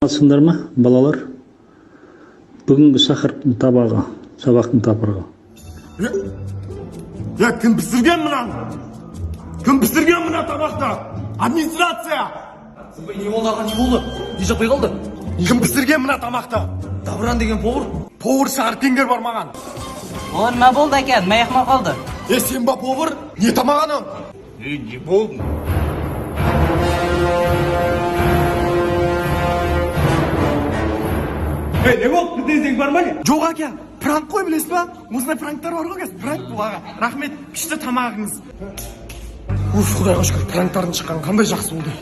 Саламатсыңдар ма, балалар? Бүгінгі сахарттың табағы, сабақтың тапырғы. Кім пісірген мұнан? Кім пісірген мұна табақты? Администрация! Не болды аға, не болды? Не жақпай қалды? Кім пісірген мұна тамақты? Давран деген повар. Повар Шарпингер бар маған. Оған ма болды екен, маяқма қалды. Сен ба повар? Не тамағаның? Не болды? Не болды? Бізден бар ма не? Жоқ әке, пранк қой білесіз ба? Осындай пранктар бар ғой қазір. Пранк бұл аға. Рахмет, күшті тамағыңыз. Құдайға шүкір, пранктардың шыққаны қандай жақсы болды.